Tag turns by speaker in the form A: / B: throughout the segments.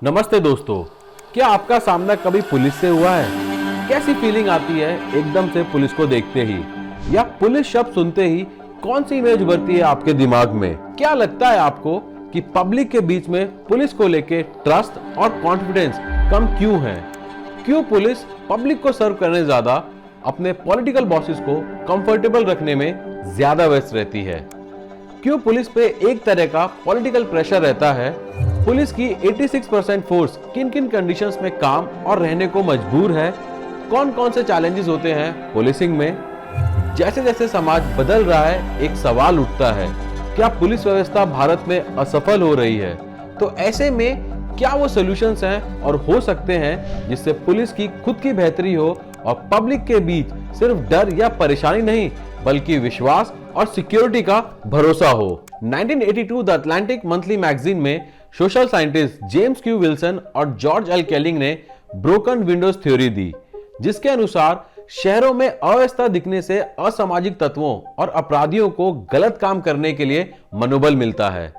A: नमस्ते दोस्तों, क्या आपका सामना कभी पुलिस से हुआ है? कैसी फीलिंग आती है एकदम से पुलिस को देखते ही, या पुलिस शब्द सुनते ही कौन सी इमेज उभरती है आपके दिमाग में? क्या लगता है आपको कि पब्लिक के बीच में पुलिस को लेके ट्रस्ट और कॉन्फिडेंस कम क्यों है? क्यों पुलिस पब्लिक को सर्व करने ज्यादा अपने पॉलिटिकल बॉसेस को कंफर्टेबल रखने में ज्यादा व्यस्त रहती है? क्यों पुलिस पे एक तरह का पॉलिटिकल प्रेशर रहता है? पुलिस की 86% फोर्स किन किन कंडीशंस में काम और रहने को मजबूर है? कौन कौन से चैलेंजेस होते हैं पुलिसिंग में? जैसे जैसे समाज बदल रहा है, एक सवाल उठता है, क्या पुलिस व्यवस्था भारत में असफल हो रही है? तो ऐसे में क्या वो सॉल्यूशंस हैं और हो सकते हैं जिससे पुलिस की खुद की बेहतरी हो और पब्लिक के बीच सिर्फ डर या परेशानी नहीं बल्कि विश्वास और सिक्योरिटी का भरोसा हो? 1982 द अटलांटिक मंथली मैगजीन में social scientist James Q Wilson और जॉर्ज एल केलिंग ने ब्रोकन विंडोज थ्योरी दी, जिसके अनुसार शहरों में अव्यवस्था दिखने से असामाजिक तत्वों और अपराधियों को गलत काम करने के लिए मनोबल मिलता है।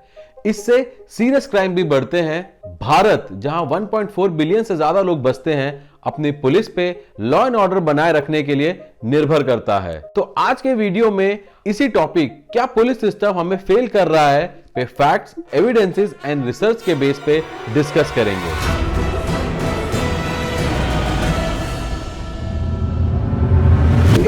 A: इससे सीरियस क्राइम भी बढ़ते हैं। भारत, जहां 1.4 बिलियन से ज्यादा लोग बसते हैं, अपनी पुलिस पे लॉ एंड ऑर्डर बनाए रखने के लिए निर्भर करता है। तो आज के वीडियो में इसी टॉपिक, क्या पुलिस सिस्टम हमें फेल कर रहा है, पे फैक्ट्स, एविडेंसेस एंड रिसर्च के बेस पे डिस्कस करेंगे।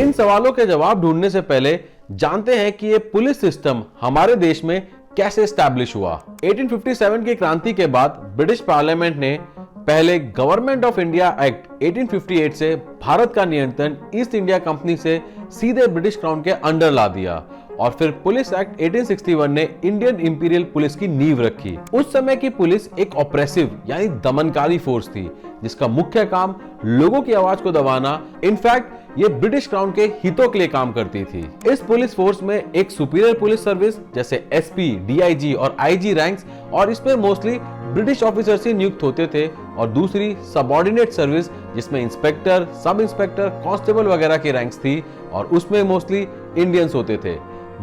A: इन सवालों के जवाब ढूंढने से पहले जानते हैं कि ये पुलिस सिस्टम हमारे देश में कैसे एस्टैब्लिश हुआ। 1857 की क्रांति के बाद ब्रिटिश पार्लियामेंट ने पहले गवर्नमेंट ऑफ इंडिया एक्ट 1858 से भारत का नियंत्रण ईस्ट इंडिया कंपनी से सीधे ब्रिटिश क्राउन के अंडर ला दिया, और फिर पुलिस एक्ट 1861 ने इंडियन इंपीरियल पुलिस की नींव रखी। उस समय की पुलिस एक ऑप्रेसिव यानी दमनकारी फोर्स थी, जिसका मुख्य काम लोगों की आवाज को दबाना। इनफैक्ट ये ब्रिटिश क्राउन के हितों के लिए काम करती थी। इस पुलिस फोर्स में एक सुपीरियर पुलिस सर्विस जैसे एसपी, डीआईजी और आईजी रैंक्स, और इसमें मोस्टली ब्रिटिश ऑफिसर्स ही नियुक्त होते थे, और दूसरी सबऑर्डिनेट सर्विस जिसमें इंस्पेक्टर, सब इंस्पेक्टर, कांस्टेबल वगैरह की रैंक्स थी, और उसमें मोस्टली इंडियंस होते थे।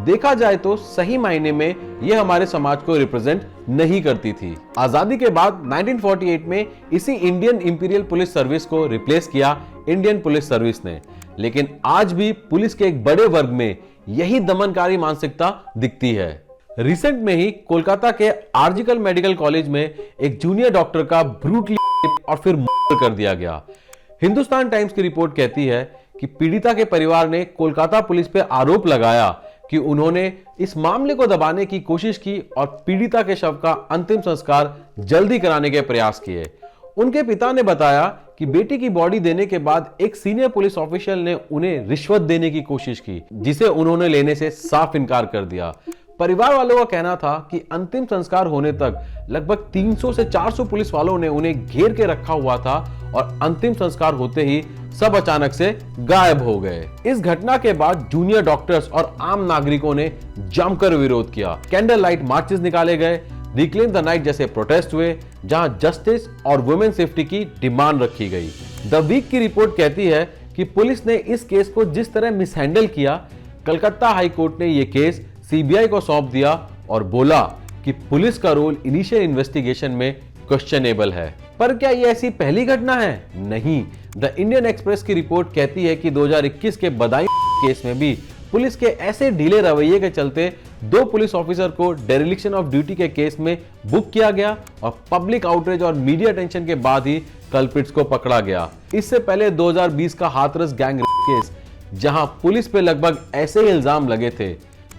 A: देखा जाए तो सही मायने में ये हमारे समाज को रिप्रेजेंट नहीं करती थी। आजादी के बाद 1948 में इसी इंडियन इंपीरियल पुलिस सर्विस को रिप्लेस किया इंडियन पुलिस सर्विस ने, लेकिन आज भी पुलिस के एक बड़े वर्ग में यही दमनकारी मानसिकता दिखती है। रिसेंट में ही कोलकाता के आर्जिकल मेडिकल कॉलेज में एक जूनियर डॉक्टर का ब्रूटली और फिर मर्डर कर दिया गया। हिंदुस्तान टाइम्स की रिपोर्ट कहती है कि पीड़िता के परिवार ने कोलकाता पुलिस पे आरोप लगाया कि उन्होंने इस मामले को दबाने की कोशिश की और पीड़िता के शव का अंतिम संस्कार जल्दी कराने के प्रयास किए। उनके पिता ने बताया कि बेटी की बॉडी देने के बाद एक सीनियर पुलिस ऑफिशियल ने उन्हें रिश्वत देने की कोशिश की, जिसे उन्होंने लेने से साफ इनकार कर दिया। परिवार वालों का कहना था कि अंतिम संस्कार होने तक लगभग 300 से 400 पुलिस वालों ने उन्हें घेर के रखा हुआ था, और अंतिम संस्कार होते ही सब अचानक से गायब हो गए। इस घटना के बाद जूनियर डॉक्टर्स और आम नागरिकों ने जमकर विरोध किया। कैंडल लाइट मार्चेस निकाले गए, रिक्लेम द नाइट जैसे प्रोटेस्ट हुए, जहां जस्टिस और वुमेन सेफ्टी की डिमांड रखी गई। द वीक की रिपोर्ट कहती है कि पुलिस ने इस केस को जिस तरह मिसहैंडल किया, कलकत्ता हाई कोर्ट ने यह केस सीबीआई को सौंप दिया और बोला कि पुलिस का रोल इनिशियल इन्वेस्टिगेशन में क्वेश्चनेबल है। पर क्या ये ऐसी पहली घटना है? नहीं। द इंडियन एक्सप्रेस की रिपोर्ट कहती है कि 2021 के बदायूं केस में भी पुलिस के ऐसे ढीले रवैये के चलते 2 पुलिस ऑफिसर को डेरिलिक्शन ऑफ ड्यूटी के केस में बुक किया गया, और पब्लिक आउटरीच और मीडिया टेंशन के बाद ही कल्प्रिट्स को पकड़ा गया। इससे पहले 2020 का हाथरस गैंग रेप केस, जहां पुलिस पे लगभग ऐसे ही इल्जाम लगे थे।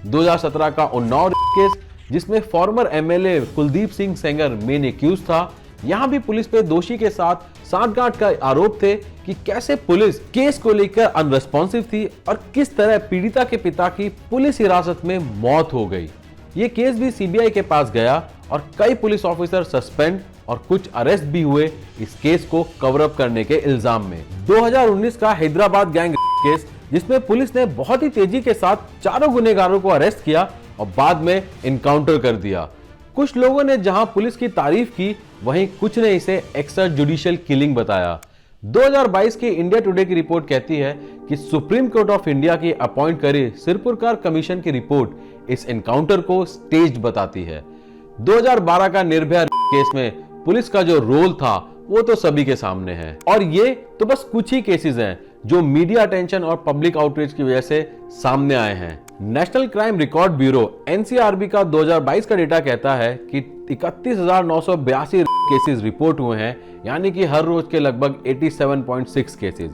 A: 2017 का उन्नाव केस, जिसमें former MLA Kuldeep Singh Sengar main accused था, यहां भी पुलिस पे दोषी के साथ सांठगांठ का आरोप थे कि कैसे पुलिस केस को लेकर अनरेस्पॉन्सिव थी और किस तरह पीड़िता के पिता की पुलिस हिरासत में मौत हो गई। ये केस भी सीबीआई के पास गया और कई पुलिस ऑफिसर सस्पेंड और कुछ अरेस्ट भी हुए इस केस को कवर अप करने के इल्जाम में। 2019 का हैदराबाद गैंग केस, जिसमें पुलिस ने बहुत ही तेजी के साथ चारों गुनहगारों को अरेस्ट किया और बाद में इनकाउंटर कर दिया। कुछ लोगों ने जहां पुलिस की तारीफ की, वहीं कुछ ने इसे एक्स्ट्रा जुडिशियल किलिंग बताया। 2022 की इंडिया टुडे की रिपोर्ट कहती है कि सुप्रीम कोर्ट ऑफ इंडिया की अपॉइंट करी सिरपुरकार कमीशन की रिपोर्ट इस एनकाउंटर को स्टेज्ड बताती है। 2012 का निर्भया केस में पुलिस का जो रोल था वो तो सभी के सामने है। और ये तो बस कुछ ही केसेस हैं जो मीडिया अटेंशन और पब्लिक आउटरीच की वजह से सामने आए हैं। National crime record bureau NCRB का 2022 का डेटा कहता है कि 31,982 केसेस रिपोर्ट हुए हैं, यानी कि हर रोज के लगभग 87.6 केसेस।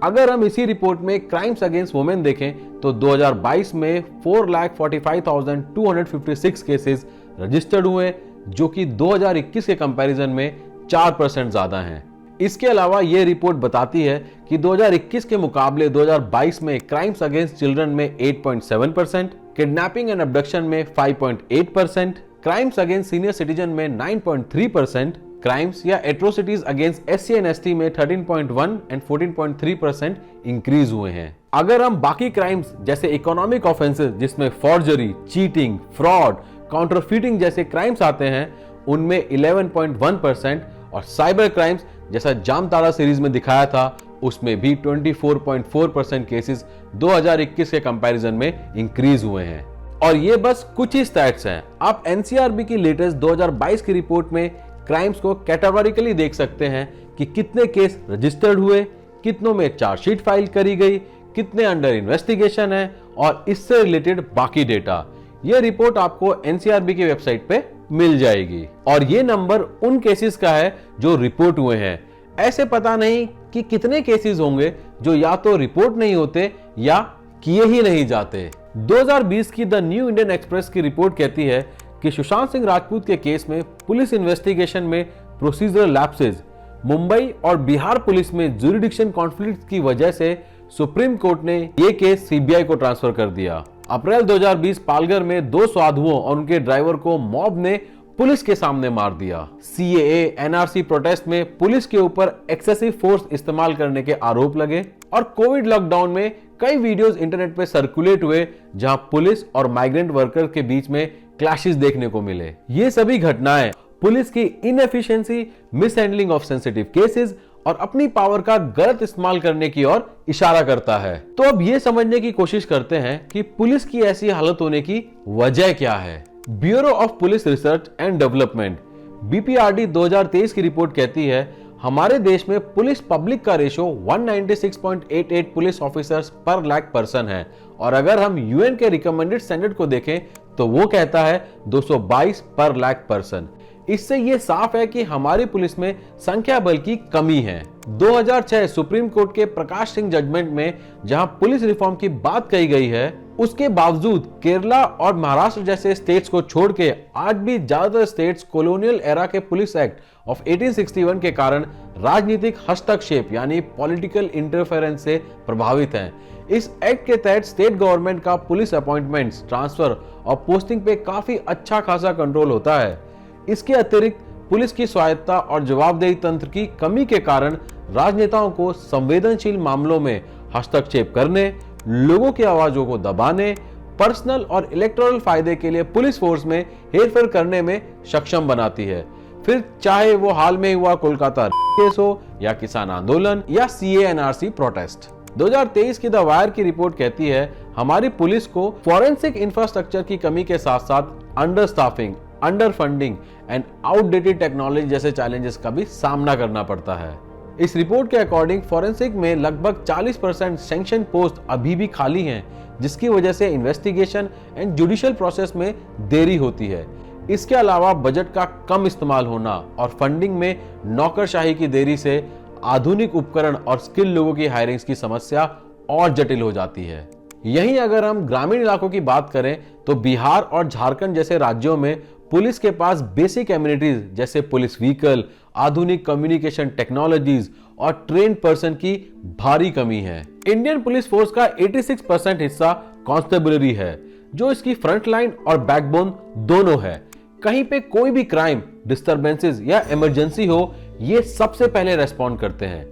A: अगर हम इसी रिपोर्ट में क्राइम्स अगेंस्ट वुमेन देखें तो 2022 में 4,45,256 केसेस रजिस्टर्ड हुए, जो कि 2021 के कंपैरिजन में 4% ज्यादा हैं। इसके अलावा यह रिपोर्ट बताती है कि 2021 के मुकाबले 2022 में क्राइम्स अगेंस्ट चिल्ड्रन में 8.7%, किडनैपिंग एंड अबडक्शन में 5.8%, क्राइम्स अगेंस्ट सीनियर सिटीजन में 9.3%, क्राइम्स या atrocities against SC and ST में 13.1 एंड 14.3% इंक्रीज हुए हैं। अगर हम बाकी क्राइम्स जैसे इकोनॉमिक ऑफेंसेस जिसमें फॉर्जरी, चीटिंग, फ्रॉड, काउंटरफीटिंग जैसे क्राइम्स आते हैं, उनमें 11.1% और साइबर क्राइम्स जैसा जामताड़ा सीरीज में दिखाया था उसमें भी 24.4% केसेस 2021 के कंपैरिजन में इंक्रीज हुए हैं। और ये बस कुछ ही स्टैट्स हैं। आप एनसीआरबी की लेटेस्ट 2022 की रिपोर्ट में क्राइम्स को कैटेगोरिकली देख सकते हैं कि कितने केस रजिस्टर्ड हुए, कितनों में चार्जशीट फाइल करी गई, कितने अंडर इन्वेस्टिगेशन है और इससे रिलेटेड बाकी डेटा। यह रिपोर्ट आपको एनसीआरबी की वेबसाइट पे मिल जाएगी। और ये नंबर उन केसेस का है जो रिपोर्ट हुए हैं। ऐसे पता नहीं कि कितने केसेस होंगे जो या तो रिपोर्ट नहीं होते या किए ही नहीं जाते। 2020 की द न्यू इंडियन एक्सप्रेस की रिपोर्ट कहती है कि सुशांत सिंह राजपूत के केस में पुलिस इन्वेस्टिगेशन में प्रोसीजरल लैप्सेस, मुंबई और बिहार पुलिस में ज्यूरिडिक्शन कॉन्फ्लिक्ट की वजह से सुप्रीम कोर्ट ने यह केस सीबीआई को ट्रांसफर कर दिया। अप्रैल 2020 पालघर में 2 साधुओं और उनके ड्राइवर को मॉब ने पुलिस के सामने मार दिया। सीएए, एनआरसी प्रोटेस्ट में पुलिस के ऊपर एक्सेसिव फोर्स इस्तेमाल करने के आरोप लगे और कोविड लॉकडाउन में कई वीडियोस इंटरनेट पे सर्कुलेट हुए जहां पुलिस और माइग्रेंट वर्कर के बीच में क्लैशेस देखने को मिले। ये सभी घटनाएं पुलिस की inefficiency, mishandling of sensitive cases और अपनी पावर का गलत इस्तेमाल करने की ओर इशारा करता है। तो अब ये समझने की कोशिश करते हैं कि पुलिस की ऐसी हालत होने की वजह क्या है। Bureau of police research and development BPRD 2023 की रिपोर्ट कहती है हमारे देश में पुलिस पब्लिक का रेशो 196.88 पुलिस ऑफिसर्स पर लाख पर्सन है और अगर हम यूएन के रिकमेंडेड स्टैंडर्ड को देखें तो वो कहता है 222 पर लाख पर्सन। इससे ये साफ है कि हमारी पुलिस में संख्या बल की कमी है। 2006 सुप्रीम कोर्ट के प्रकाश सिंह जजमेंट में जहां पुलिस रिफॉर्म की बात कही गई है, उसके बावजूद केरला और महाराष्ट्र जैसे स्टेट्स को छोड़ के आज भी ज्यादातर स्टेट्स कॉलोनियल एरा के पुलिस एक्ट ऑफ 1861 के कारण राजनीतिक हस्तक्षेप यानी पॉलिटिकल इंटरफेरेंस से प्रभावित हैं। इस एक्ट के तहत स्टेट गवर्नमेंट का पुलिस अपॉइंटमेंट्स, ट्रांसफर और पोस्टिंग पे काफी अच्छा खासा कंट्रोल होता है। इसके अतिरिक्त पुलिस की स्वायत्ता और जवाबदेही तंत्र की कमी के कारण राजनेताओं को संवेदनशील मामलों में हस्तक्षेप करने, लोगों की आवाजों को दबाने, पर्सनल और इलेक्टोरल फायदे के लिए पुलिस फोर्स में हेरफेर करने में सक्षम बनाती है। फिर चाहे वो हाल में हुआ कोलकाता केस हो या किसान आंदोलन या सीएएनआरसी प्रोटेस्ट। 2023 की द वायर की रिपोर्ट कहती है हमारी पुलिस को फॉरेंसिक इंफ्रास्ट्रक्चर की कमी के साथ साथ under staffing, under funding and outdated technology जैसे चैलेंजेस का भी सामना करना पड़ता है। इस रिपोर्ट के अकॉर्डिंग फॉरेंसिक में लगभग 40% सैंक्शन पोस्ट अभी भी खाली हैं, जिसकी वजह से इन्वेस्टिगेशन एंड जुडिशियल प्रोसेस में देरी होती है। इसके अलावा बजट का कम इस्तेमाल होना और फंडिंग में नौकरशाही की देरी से आधुनिक उपकरण और स्किल लोगों की हायरिंग की समस्या और जटिल हो जाती है। यहीं अगर हम ग्रामीण इलाकों की बात करें तो बिहार और झारखंड जैसे राज्यों में पुलिस के पास बेसिक एमिनिटीज जैसे पुलिस व्हीकल, आधुनिक कम्युनिकेशन टेक्नोलॉजीज और ट्रेन पर्सन की भारी कमी है। इंडियन पुलिस फोर्स का 86% हिस्सा कांस्टेबलरी है, जो इसकी फ्रंट लाइन और बैकबोन दोनों है। कहीं पे कोई भी क्राइम, डिस्टर्बेंसेस या इमरजेंसी हो, ये सबसे पहले रेस्पॉन्ड करते हैं।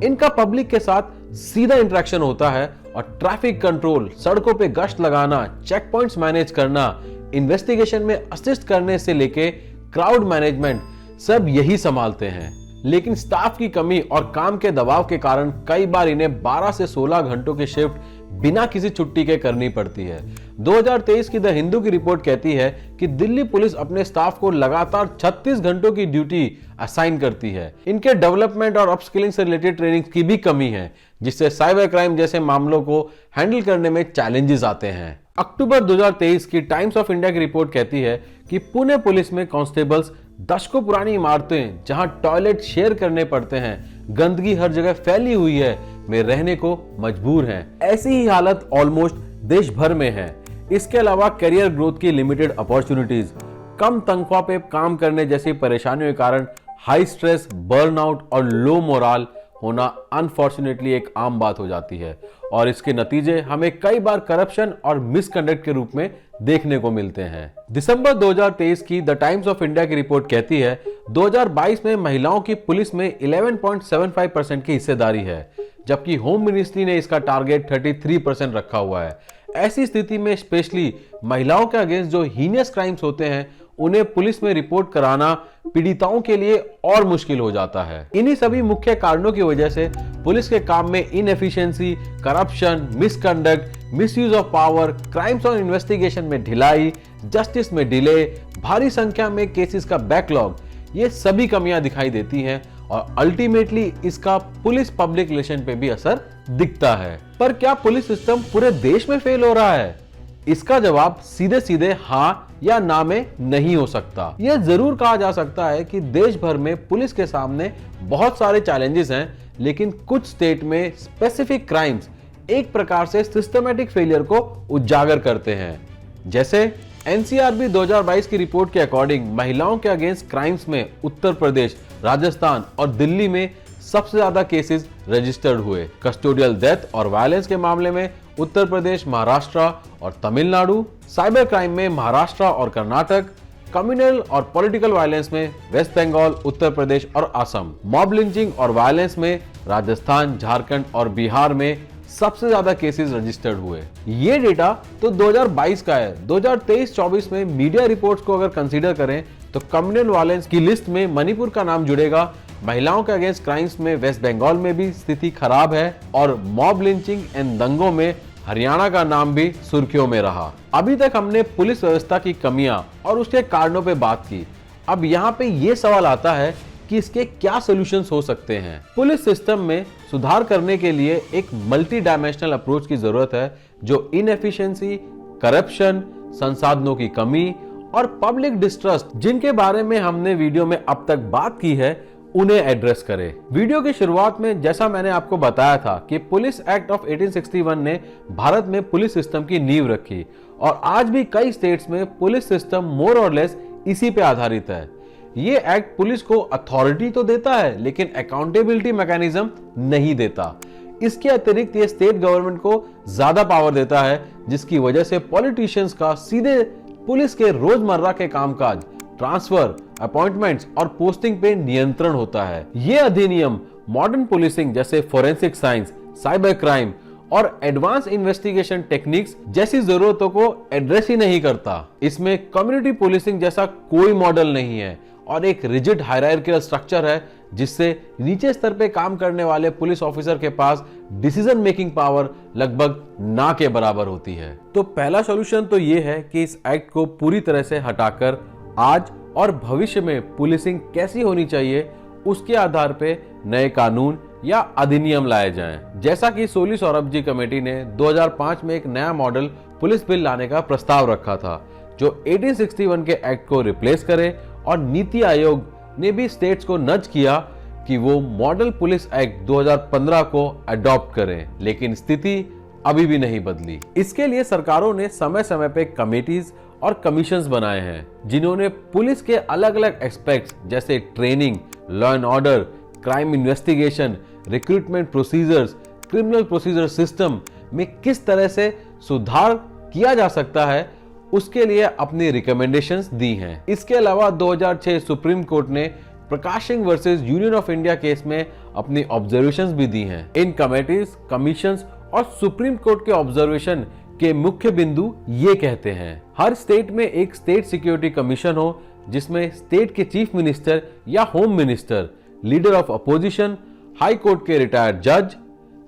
A: इनका पब्लिक के साथ सीधा इंटरेक्शन होता है और ट्रैफिक कंट्रोल, सड़कों पे गश्त लगाना, चेक पॉइंट्स मैनेज करना, इन्वेस्टिगेशन में असिस्ट करने से लेके क्राउड मैनेजमेंट सब यही संभालते हैं। लेकिन स्टाफ की कमी और काम के दबाव के कारण कई बार इन्हें 12 से 16 घंटों की शिफ्ट बिना किसी छुट्टी के करनी पड़ती है। 2023 की द हिंदू की रिपोर्ट कहती है कि दिल्ली पुलिस अपने स्टाफ को लगातार 36 घंटों की ड्यूटी असाइन करती है। इनके डेवलपमेंट और अपस्किलिंग से रिलेटेड ट्रेनिंग की भी कमी है, जिससे साइबर क्राइम जैसे मामलों को हैंडल करने में चैलेंजेस आते हैं। अक्टूबर 2023 की टाइम्स ऑफ इंडिया की रिपोर्ट कहती है कि पुणे पुलिस में कांस्टेबल्स दशकों पुरानी इमारतें जहां टॉयलेट शेयर करने पड़ते हैं, गंदगी हर जगह फैली हुई है, में रहने को मजबूर हैं। ऐसी ही हालत ऑलमोस्ट देश भर में है। इसके अलावा करियर ग्रोथ की लिमिटेड अपॉर्चुनिटीज, कम तनख्वाह पे काम करने जैसी परेशानियों के कारण हाई स्ट्रेस, बर्नआउट और लो मोरल होना अनफॉर्चुनेटली एक आम बात हो जाती है और इसके नतीजे हमें कई बार करप्शन और मिसकंडक्ट के रूप में देखने को मिलते हैं। दिसंबर 2023 की द टाइम्स ऑफ इंडिया की रिपोर्ट कहती है 2022 में महिलाओं की पुलिस में 11.75% की हिस्सेदारी है, जबकि होम मिनिस्ट्री ने इसका टारगेट 33% रखा हुआ है। ऐसी स्थिति में स्पेशली महिलाओं के अगेंस्ट जो हीनियस क्राइम्स होते हैं उन्हें पुलिस में रिपोर्ट कराना पीड़िताओं के लिए और मुश्किल हो जाता है। इन्हीं सभी मुख्य कारणों की वजह से पुलिस के काम में inefficiency, corruption, misconduct, misuse of power, crimes और इन्वेस्टिगेशन में ढिलाई, जस्टिस में डिले, भारी संख्या में केसेस का बैकलॉग, ये सभी कमियां दिखाई देती हैं और अल्टीमेटली इसका पुलिस पब्लिक रिलेशन पे भी असर दिखता है। पर क्या पुलिस सिस्टम पूरे देश में फेल हो रहा है? इसका जवाब सीधे सीधे हाँ या ना में नहीं हो सकता। यह जरूर कहा जा सकता है कि देश भर में पुलिस के सामने बहुत सारे चैलेंजेस हैं, लेकिन कुछ स्टेट में स्पेसिफिक क्राइम्स एक प्रकार से सिस्टमैटिक फेलियर को उजागर करते हैं। जैसे एनसीआरबी 2022 की रिपोर्ट के अकॉर्डिंग महिलाओं के अगेंस्ट क्राइम्स में उत्तर प्रदेश, राजस्थान और दिल्ली में सबसे ज्यादा केसेस रजिस्टर्ड हुए। कस्टोडियल डेथ और वायलेंस के मामले में उत्तर प्रदेश, महाराष्ट्र और तमिलनाडु, साइबर क्राइम में महाराष्ट्र और कर्नाटक, कम्युनल और पॉलिटिकल वायलेंस में वेस्ट बंगाल, उत्तर प्रदेश और असम, मॉब लिंचिंग और वायलेंस में राजस्थान, झारखंड और बिहार में सबसे ज्यादा केसेस रजिस्टर्ड हुए। ये डेटा तो 2022 का है। 2023-24 में मीडिया रिपोर्ट्स को अगर कंसीडर करें तो कम्युनल वायलेंस की लिस्ट में मणिपुर का नाम जुड़ेगा। महिलाओं के अगेंस्ट क्राइम्स में वेस्ट बंगाल में भी स्थिति खराब है और मॉब लिंचिंग एंड दंगों में हरियाणा का नाम भी सुर्खियों में रहा। अभी तक हमने पुलिस व्यवस्था की कमियां और उसके कारणों पे बात की। अब यहाँ पे ये सवाल आता है कि इसके क्या सॉल्यूशंस हो सकते हैं। पुलिस सिस्टम में सुधार करने के लिए एक मल्टी डायमेंशनल अप्रोच की जरूरत है जो इनएफिशिएंसी, करप्शन, संसाधनों की कमी और पब्लिक डिस्ट्रस्ट, जिनके बारे में हमने वीडियो में अब तक बात की है, उन्हें एड्रेस करे। वीडियो की शुरुआत में जैसा मैंने आपको बताया था कि पुलिस एक्ट ऑफ 1861 ने भारत में पुलिस सिस्टम की नींव रखी और आज भी कई स्टेट्स में पुलिस सिस्टम मोर और लेस इसी पे आधारित है। ये एक्ट पुलिस को अथॉरिटी तो देता है लेकिन अकाउंटेबिलिटी मैकेनिज्म नहीं देता। इसके अतिरिक्त ये स्टेट गवर्नमेंट को ज्यादा पावर देता है, जिसकी वजह से पॉलिटिशियंस का सीधे पुलिस के रोजमर्रा के कामकाज, ट्रांसफर, अपॉइंटमेंट्स और पोस्टिंग पे नियंत्रण होता है। ये अधिनियम मॉडर्न पुलिसिंग जैसे फोरेंसिक साइंस, साइबर क्राइम और एडवांस इन्वेस्टिगेशन टेक्निक्स जैसी जरूरतों को एड्रेस ही नहीं करता। इसमें कम्युनिटी पुलिसिंग जैसा कोई मॉडल नहीं है और एक रिजिड हायरार्किकल स्ट्रक्चर है, जिससे नीचे स्तर पे काम करने वाले पुलिस ऑफिसर के पास डिसीजन मेकिंग पावर लगभग ना के बराबर होती है। तो पहला सॉल्यूशन तो ये है कि इस एक्ट को पूरी तरह से हटाकर आज और भविष्य में पुलिसिंग कैसी होनी चाहिए उसके आधार पे नए कानून या अधिनियम लाए जाएं। जैसा कि सोली सौरभ जी कमेटी ने 2005 में एक नया मॉडल पुलिस बिल लाने का प्रस्ताव रखा था जो 1861 के एक्ट को रिप्लेस करे, और नीति आयोग ने भी स्टेट्स को नज किया कि वो मॉडल पुलिस एक्ट 2015 को अडॉप्ट करें, लेकिन स्थिति अभी भी नहीं बदली। इसके लिए सरकारों ने समय समय पे कमेटीज और कमीशंस बनाए हैं जिन्होंने पुलिस के अलग अलग एस्पेक्ट्स जैसे training, law and order, crime investigation, recruitment procedures, criminal procedure system में किस तरह से सुधार किया जा सकता है उसके लिए अपनी रिकमेंडेशंस दी हैं। इसके अलावा 2006 सुप्रीम कोर्ट ने Prakash Singh versus Union of India case में अपनी ऑब्जर्वेशंस भी दी हैं। इन कमेटीज, कमीशंस और सुप्रीम कोर्ट के ऑब्जर्वेशन के मुख्य बिंदु ये कहते हैं, हर स्टेट में एक स्टेट सिक्योरिटी कमीशन हो जिसमें स्टेट के चीफ मिनिस्टर या home minister, leader of opposition, high court के रिटायर्ड जज,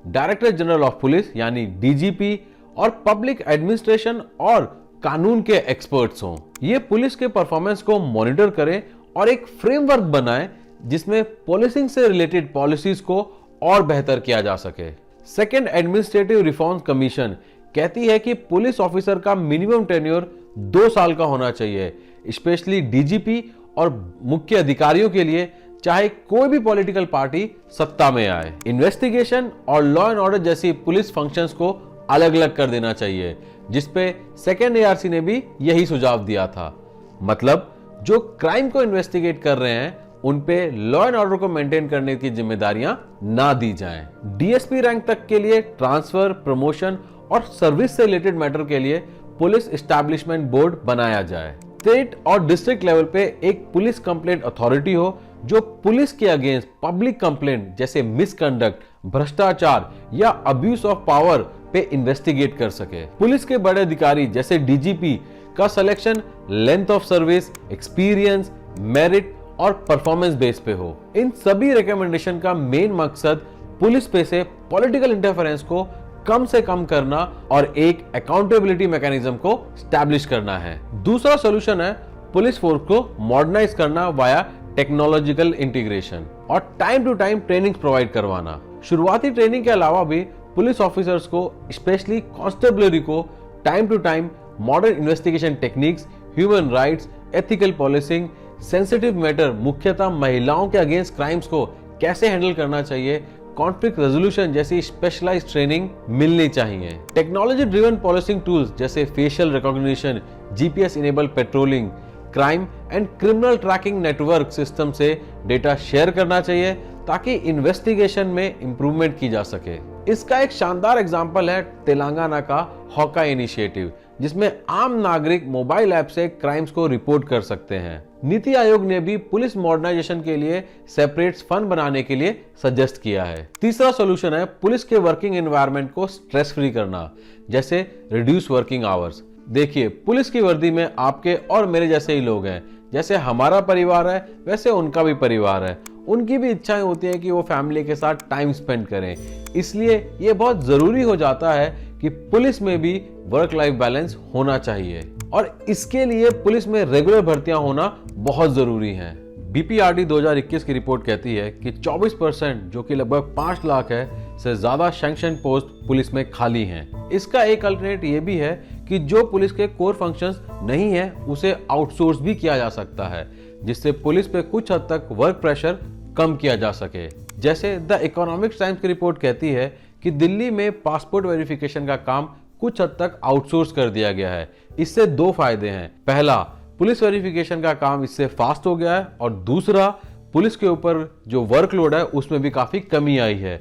A: डायरेक्टर जनरल ऑफ पुलिस यानी डीजीपी और पब्लिक एडमिनिस्ट्रेशन और कानून के एक्सपर्ट्स हों। ये पुलिस के परफॉर्मेंस को मॉनिटर करें और एक फ्रेमवर्क बनाएं जिसमें पुलिसिंग से रिलेटेड पॉलिसीज को और बेहतर किया जा सके। सेकेंड, एडमिनिस्ट्रेटिव रिफॉर्म्स कमीशन कहती है कि पुलिस ऑफिसर का मिनिमम टेन्योर 2 साल का होना चाहिए, स्पेशली डीजीपी और मुख्य अधिकारियों के लिए, चाहे कोई भी पॉलिटिकल पार्टी सत्ता में आए। इन्वेस्टिगेशन और लॉ एंड ऑर्डर जैसी पुलिस फंक्शंस को अलग अलग कर देना चाहिए, जिसपे सेकेंड एआरसी ने भी यही सुझाव दिया था। मतलब जो क्राइम को इन्वेस्टिगेट कर रहे हैं उन पे लॉ एंड ऑर्डर को मेंटेन करने की जिम्मेदारियां ना दी जाएं। डीएसपी रैंक तक के लिए ट्रांसफर, प्रमोशन और सर्विस से रिलेटेड मैटर के लिए पुलिस एस्टैब्लिशमेंट बोर्ड बनाया जाए। स्टेट और डिस्ट्रिक्ट लेवल पे एक पुलिस कंप्लेंट अथॉरिटी हो जो पुलिस के अगेंस्ट पब्लिक कंप्लेंट जैसे मिसकंडक्ट, भ्रष्टाचार या अब्यूज ऑफ पावर पे इन्वेस्टिगेट कर सके। पुलिस के बड़े अधिकारी जैसे डीजीपी का selection length of service, experience, merit और परफॉर्मेंस बेस पे हो। इन सभी रिकमेंडेशन का मेन मकसद पुलिस पे से पॉलिटिकल इंटरफेरेंस को कम से कम करना और एक अकाउंटेबिलिटी मैकेनिज्म को स्टैब्लिश करना है। दूसरा सॉल्यूशन है पुलिस फोर्स को मॉडर्नाइज करना वाया टेक्नोलॉजिकल इंटीग्रेशन और time to time training provide करवाना। शुरुआती ट्रेनिंग के अलावा भी पुलिस ऑफिसर्स को, स्पेशली कांस्टेबलरी को, time to time modern investigation techniques, human rights, ethical policing, sensitive matter, मुख्यतः महिलाओं के अगेंस्ट क्राइम्स को कैसे हैंडल करना चाहिए, कॉन्फ्लिक्ट रेजोल्यूशन जैसी स्पेशलाइज्ड ट्रेनिंग मिलनी चाहिए। टेक्नोलॉजी ड्रिवन पॉलिसिंग टूल्स जैसे facial recognition, GPS enabled patrolling, crime and criminal tracking network system से डेटा शेयर करना चाहिए ताकि इन्वेस्टिगेशन में इंप्रूवमेंट की जा सके। इसका एक शानदार एग्जांपल है तेलंगाना का हॉका इनिशिएटिव, जिसमें आम नागरिक मोबाइल ऐप से क्राइम्स को रिपोर्ट कर सकते हैं। नीति आयोग ने भी पुलिस मॉडर्नाइजेशन के लिए सेपरेट फंड बनाने के लिए सजेस्ट किया है। तीसरा सॉल्यूशन है पुलिस के वर्किंग एनवायरनमेंट को स्ट्रेस फ्री करना, जैसे रिड्यूस वर्किंग आवर्स। देखिए, पुलिस की वर्दी में आपके और मेरे जैसे ही लोग हैं। जैसे हमारा परिवार है वैसे उनका भी परिवार है। उनकी भी इच्छाएं होती हैं कि वो फैमिली के साथ टाइम स्पेंड करें। इसलिए ये बहुत जरूरी हो जाता है कि पुलिस में भी वर्क लाइफ बैलेंस होना चाहिए और इसके लिए पुलिस में रेगुलर भर्तियां होना बहुत जरूरी है। बीपीआरडी 2021 की रिपोर्ट कहती है कि 24% जो कि लगभग 5 लाख है से ज्यादा सैंक्शन पोस्ट पुलिस में खाली हैं। इसका एक अल्टरनेट ये भी है कि जो पुलिस के कोर फंक्शंस नहीं है उसे आउटसोर्स भी किया जा सकता है, जिससे पुलिस पे कुछ हद तक वर्क प्रेशर कम किया जा सके। जैसे द इकोनॉमिक्स टाइम्स की रिपोर्ट कहती है कि दिल्ली में पासपोर्ट वेरिफिकेशन का काम कुछ हद तक आउटसोर्स कर दिया गया है। इससे 2 फायदे हैं। पहला, पुलिस वेरिफिकेशन का काम इससे फास्ट हो गया है और दूसरा, पुलिस के ऊपर जो वर्कलोड है उसमें भी काफी कमी आई है।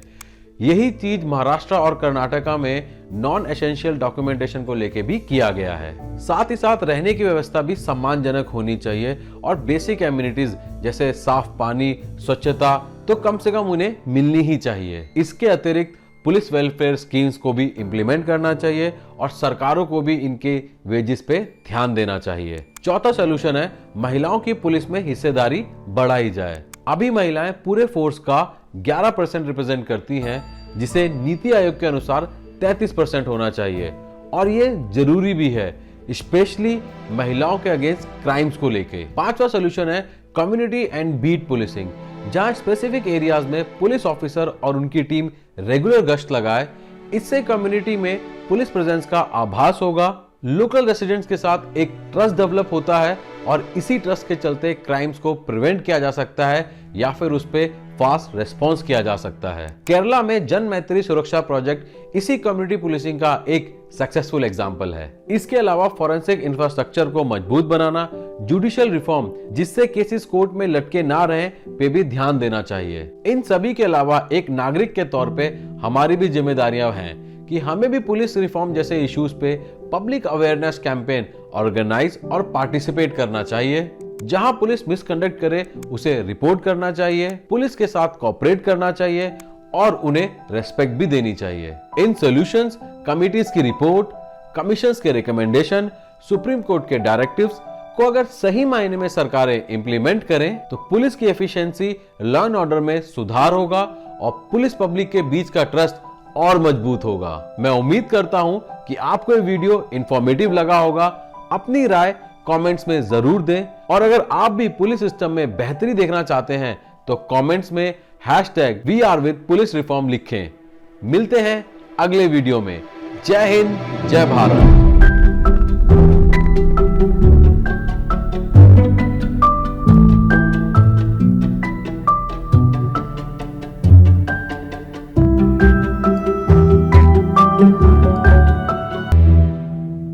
A: यही चीज महाराष्ट्र और कर्नाटका में नॉन एसेंशियल डॉक्यूमेंटेशन को लेके भी किया गया है। साथ ही साथ रहने की व्यवस्था भी सम्मानजनक होनी चाहिए और बेसिक एमिनिटीज जैसे साफ पानी, स्वच्छता तो कम से कम उन्हें मिलनी ही चाहिए। इसके अतिरिक्त पुलिस वेलफेयर स्कीम्स को भी इंप्लीमेंट करना चाहिए और सरकारों को भी इनके वेजेस पे ध्यान देना चाहिए। चौथा सॉल्यूशन है महिलाओं की पुलिस में हिस्सेदारी बढ़ाई जाए। अभी महिलाएं पूरे फोर्स का 11% रिप्रेजेंट करती हैं, जिसे नीति आयोग के अनुसार 33% होना चाहिए और ये जरूरी भी है, स्पेशली महिलाओं के अगेंस्ट क्राइम्स को लेके। पांचवा सॉल्यूशन है कम्युनिटी एंड बीट पुलिसिंग, जहां स्पेसिफिक एरियाज में पुलिस ऑफिसर और उनकी टीम रेगुलर गश्त लगाए। इससे कम्युनिटी में पुलिस प्रेजेंस का आभास होगा, लोकल रेसिडेंट्स के साथ एक ट्रस्ट डेवलप होता है और इसी ट्रस्ट के चलते क्राइम्स को प्रिवेंट किया जा सकता है या फिर उस पे फास्ट रेस्पॉन्स किया जा सकता है। केरला में जन मैत्री सुरक्षा प्रोजेक्ट इसी कम्युनिटी पुलिसिंग का एक सक्सेसफुल एग्जांपल है। इसके अलावा फॉरेंसिक इंफ्रास्ट्रक्चर को मजबूत बनाना, जुडिशियल रिफॉर्म जिससे केसेस कोर्ट में लटके ना रहे पे भी ध्यान देना चाहिए। इन सभी के अलावा एक नागरिक के तौर पे हमारी भी जिम्मेदारियां हैं कि हमें भी पुलिस रिफॉर्म जैसे इश्यूज पे पब्लिक अवेयरनेस कैंपेन ऑर्गेनाइज और पार्टिसिपेट करना चाहिए। जहां पुलिस मिसकंडक्ट करे उसे रिपोर्ट करना चाहिए, पुलिस के साथ कोऑपरेट करना चाहिए और उन्हें रेस्पेक्ट भी देनी चाहिए। इन सॉल्यूशंस, कमिटीज की रिपोर्ट, कमीशंस के रिकमेंडेशन, सुप्रीम कोर्ट के डायरेक्टिव्स को अगर सही मायने में सरकारें इंप्लीमेंट करें तो पुलिस की एफिशिएंसी, लॉ एंड ऑर्डर में सुधार होगा और पुलिस पब्लिक के बीच का ट्रस्ट और मजबूत होगा। मैं उम्मीद करता हूं कि आपको ये वीडियो इंफॉर्मेटिव लगा होगा। अपनी राय कमेंट्स में जरूर दें और अगर आप भी पुलिस सिस्टम में बेहतरी देखना चाहते हैं तो कमेंट्स में #WeAreWithPoliceReform लिखें। मिलते हैं अगले वीडियो में। जय हिंद, जय भारत।